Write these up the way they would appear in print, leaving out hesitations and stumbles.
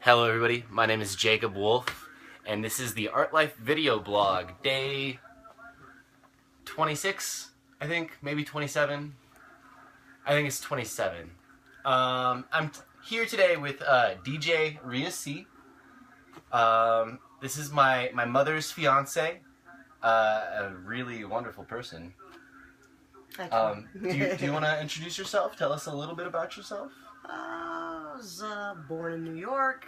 Hello everybody, my name is Jacob Wolf, and this is the Art Life video blog, day 26, I think, maybe 27. I think it's 27. I'm here today with DJ Rhea C. This is my mother's fiance, a really wonderful person. Do you want to introduce yourself? Tell us a little bit about yourself. I was born in New York.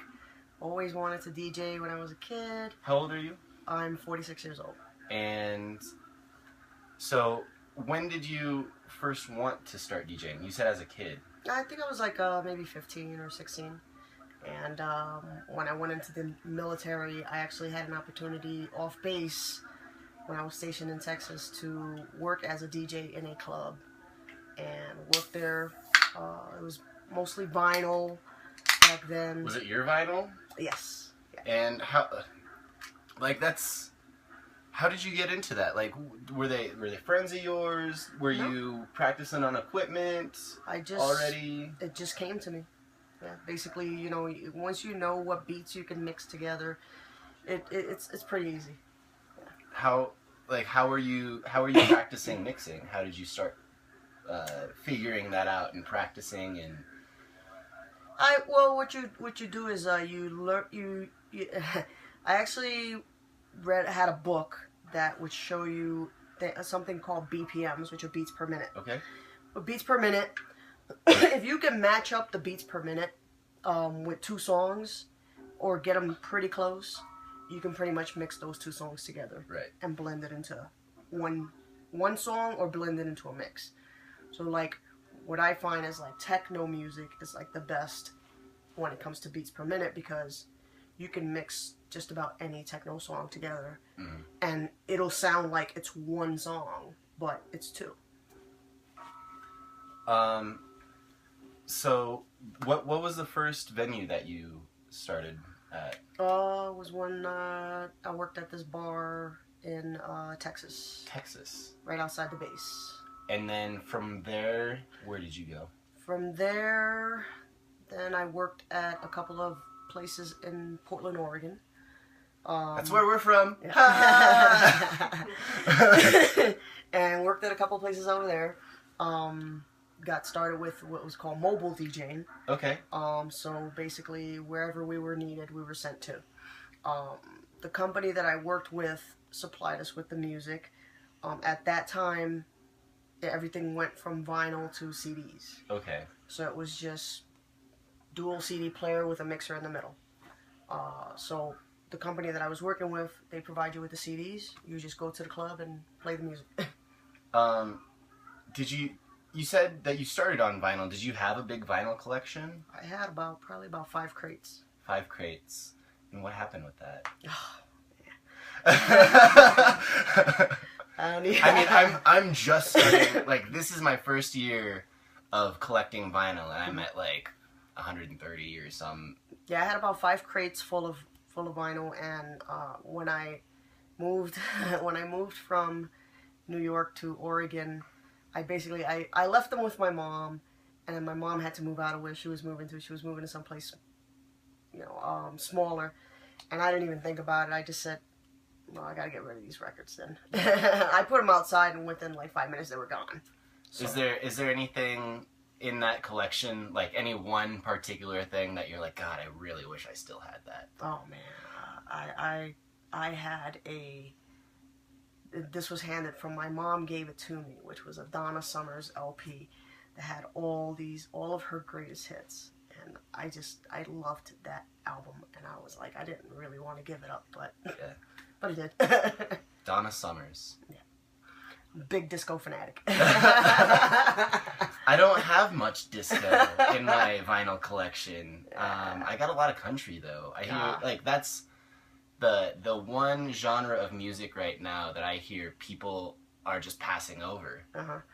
Always wanted to DJ when I was a kid. How old are you? I'm 46 years old. And so, when did you first want to start DJing? You said as a kid. I think I was like maybe 15 or 16. And when I went into the military, I actually had an opportunity off base when I was stationed in Texas to work as a DJ in a club. And worked there. It was mostly vinyl back then. Was it your vinyl? Yes. Yeah. And how did you get into that? Like, were they friends of yours? Were No. you practicing on equipment already? It just came to me. Yeah, basically, you know, once you know what beats you can mix together, it's pretty easy. Yeah. How were you practicing mixing? How did you start figuring that out and practicing and? Well, what you do is you learn I actually had a book that would show you something called BPMs, which are beats per minute. Okay. But beats per minute, if you can match up the beats per minute with two songs, or get them pretty close, you can pretty much mix those two songs together. Right. And blend it into one song, or blend it into a mix. So like, what I find is like techno music is like the best when it comes to beats per minute, because you can mix just about any techno song together, and it'll sound like it's one song, but it's two. So what was the first venue that you started at? Was when I worked at this bar in Texas. Texas. Right outside the base. And then from there, where did you go? From there, then I worked at a couple of places in Portland, Oregon. That's where we're from. Yeah. And worked at a couple of places over there. Got started with what was called mobile DJing. Okay. So basically, wherever we were needed, we were sent to. The company that I worked with supplied us with the music. At that time, everything went from vinyl to CDs. Okay. So it was just dual CD player with a mixer in the middle. So the company that I was working with, they provide you with the CDs. You just go to the club and play the music. You said that you started on vinyl. Did you have a big vinyl collection? I had probably about 5 crates. 5 crates. And what happened with that? I mean, I'm just starting. Like, this is my first year of collecting vinyl, and I'm at like 130 or some. Yeah, I had about 5 crates full of vinyl, and when I moved from New York to Oregon, I left them with my mom, and then my mom had to move out of where she was moving to. She was moving to someplace, smaller, and I didn't even think about it. I just said, well, I gotta get rid of these records then. I put them outside, and within like 5 minutes they were gone. So. Is there anything in that collection, like any one particular thing that you're like, God, I really wish I still had that? Oh man, I had this was handed from my mom, gave it to me, which was a Donna Summers LP that had all of her greatest hits, and I loved that album, and I was like, I didn't really want to give it up, but yeah. But I did. Donna Summers. Yeah. Big disco fanatic. I don't have much disco in my vinyl collection. I got a lot of country though. I hear like that's the one genre of music right now that I hear people are just passing over.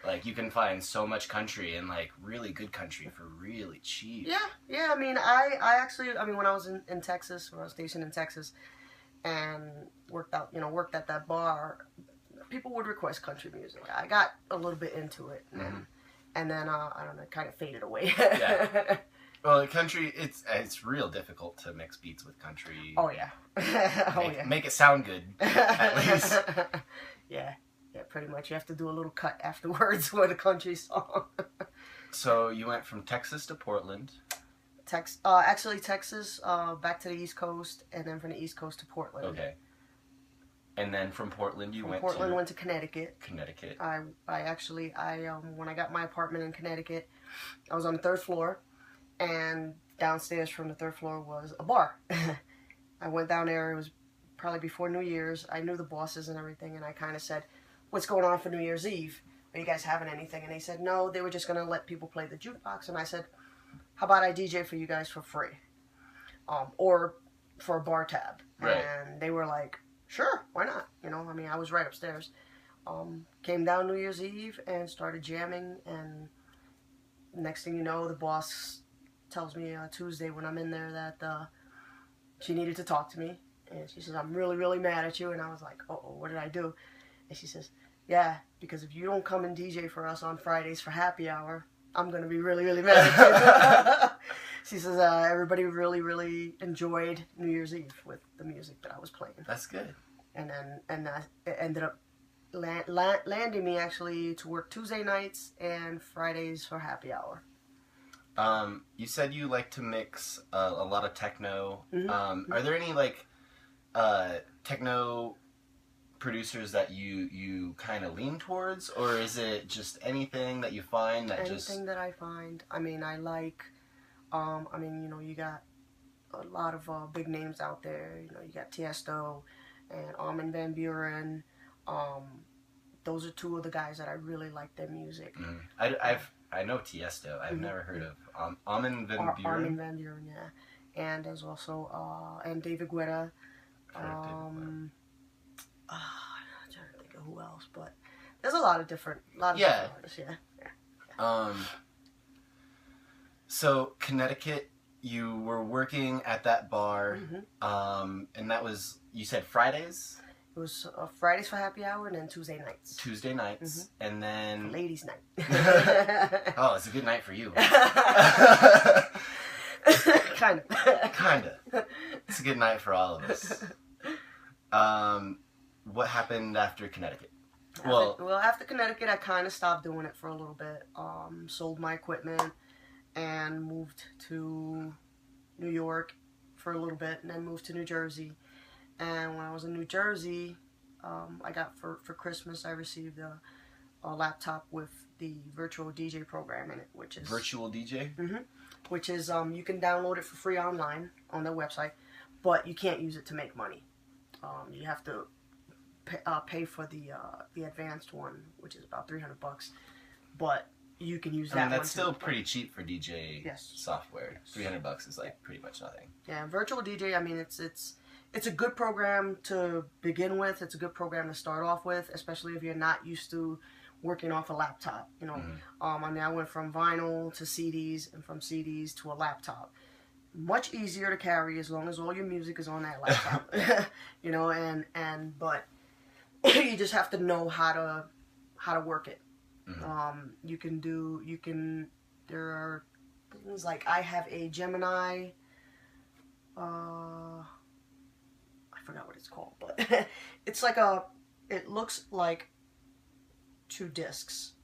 Like, you can find so much country, and like really good country for really cheap. Yeah. I mean, I actually, when I was in Texas, when I was stationed in Texas, and worked at that bar, people would request country music. I got a little bit into it, and then I don't know, it kind of faded away. Yeah. Well, country, it's real difficult to mix beats with country. Oh yeah. Make it sound good, at least. Yeah, pretty much. You have to do a little cut afterwards with a country song. So you went from Texas to Portland. Actually Texas, back to the East Coast, and then from the East Coast to Portland. Okay. And then from Portland went to Connecticut. Connecticut. I when I got my apartment in Connecticut, I was on the 3rd floor, and downstairs from the 3rd floor was a bar. I went down there. It was probably before New Year's. I knew the bosses and everything, and I kind of said, "What's going on for New Year's Eve? Are you guys having anything?" And they said, "No, they were just going to let people play the jukebox." And I said, "How about I DJ for you guys for free? Or for a bar tab?" Right. And they were like, "Sure, why not?" You know, I mean, I was right upstairs. Came down New Year's Eve and started jamming, and next thing you know, the boss tells me Tuesday when I'm in there that she needed to talk to me. And she says, "I'm really, really mad at you." And I was like, "Uh-oh, what did I do?" And she says, "Yeah, because if you don't come and DJ for us on Fridays for happy hour, I'm going to be really, really mad at you." She says, everybody really, really enjoyed New Year's Eve with the music that I was playing. That's good. And then it ended up landing me actually to work Tuesday nights and Fridays for happy hour. You said you like to mix a lot of techno. Mm-hmm. Are there any techno producers that you kind of lean towards, or is it just anything that you find that anything that I find? I mean, I like. You got a lot of big names out there. You know, you got Tiesto and Armin van Buuren. Those are two of the guys that I really like their music. I know Tiesto. I've never heard of Armin van Buuren. Armin van Buuren, yeah. And there's also and David Guetta. I'm trying to think of who else, but there's a lot of different artists. Yeah. So Connecticut, you were working at that bar, and that was, you said Fridays? It was Fridays for happy hour and then Tuesday nights. Tuesday nights, and then... Ladies' night. Oh, it's a good night for you. Kind of. It's a good night for all of us. What happened after Connecticut? After Connecticut, I kind of stopped doing it for a little bit. Sold my equipment and moved to New York for a little bit, and then moved to New Jersey. And when I was in New Jersey, I got for Christmas, I received a laptop with the virtual DJ program in it, which is... Virtual DJ? Mm-hmm. Which is, you can download it for free online on their website, but you can't use it to make money. You have to pay for the advanced one, which is about $300. But you can use that. I mean, that's still pretty cheap for DJ software. $300 is like pretty much nothing. Yeah, virtual DJ. I mean, it's a good program to begin with. It's a good program to start off with, especially if you're not used to working off a laptop. You know, I mean, I went from vinyl to CDs, and from CDs to a laptop. Much easier to carry as long as all your music is on that laptop. You know, but you just have to know how to work it. There are things like, I have a Gemini, I forgot what it's called, but it's like it looks like 2 discs,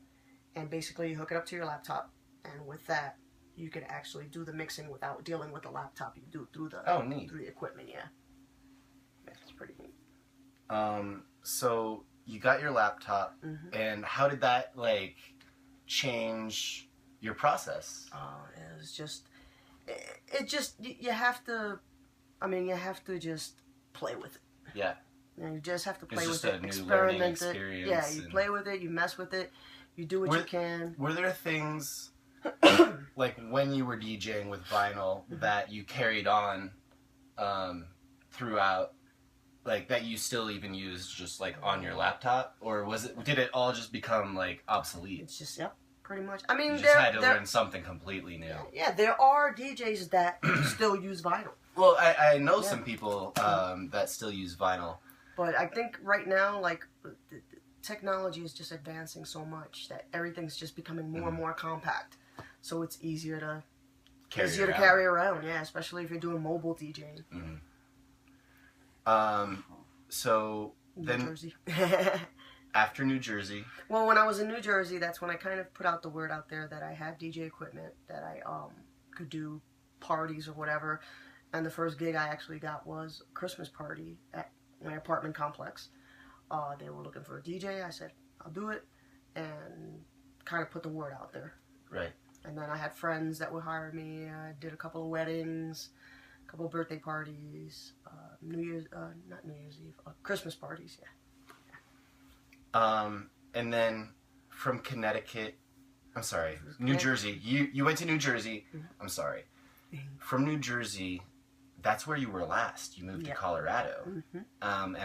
and basically you hook it up to your laptop, and with that you can actually do the mixing without dealing with the laptop. You do it through the equipment. Yeah, it's pretty neat. So you got your laptop, and how did that change your process? It was just, you have to, you have to just play with it. Yeah. You just have to play with it, experiment it. Yeah, you play with it, you mess with it, you do what you can. Were there things, like when you were DJing with vinyl, that you carried on throughout, like that you still even use just on your laptop, or did it all just become obsolete? It's just pretty much. I mean, you just had to learn something completely new. Yeah, there are DJs that still use vinyl. Well, I know some people that still use vinyl, but I think right now the technology is just advancing so much that everything's just becoming more and more compact, so it's easier to easier to carry around. Yeah, especially if you're doing mobile DJing. So then, New Jersey. after New Jersey. Well, when I was in New Jersey, that's when I kind of put out the word out there that I had DJ equipment, that I could do parties or whatever. And the first gig I actually got was a Christmas party at my apartment complex. They were looking for a DJ. I said, I'll do it, and kind of put the word out there. Right. And then I had friends that would hire me. I did a couple of weddings, a couple of birthday parties, not New Year's Eve, Christmas parties, yeah. And then from Connecticut, I'm sorry, New Jersey. You went to New Jersey. Mm-hmm. I'm sorry. From New Jersey, that's where you were last. You moved to Colorado. Mm-hmm. And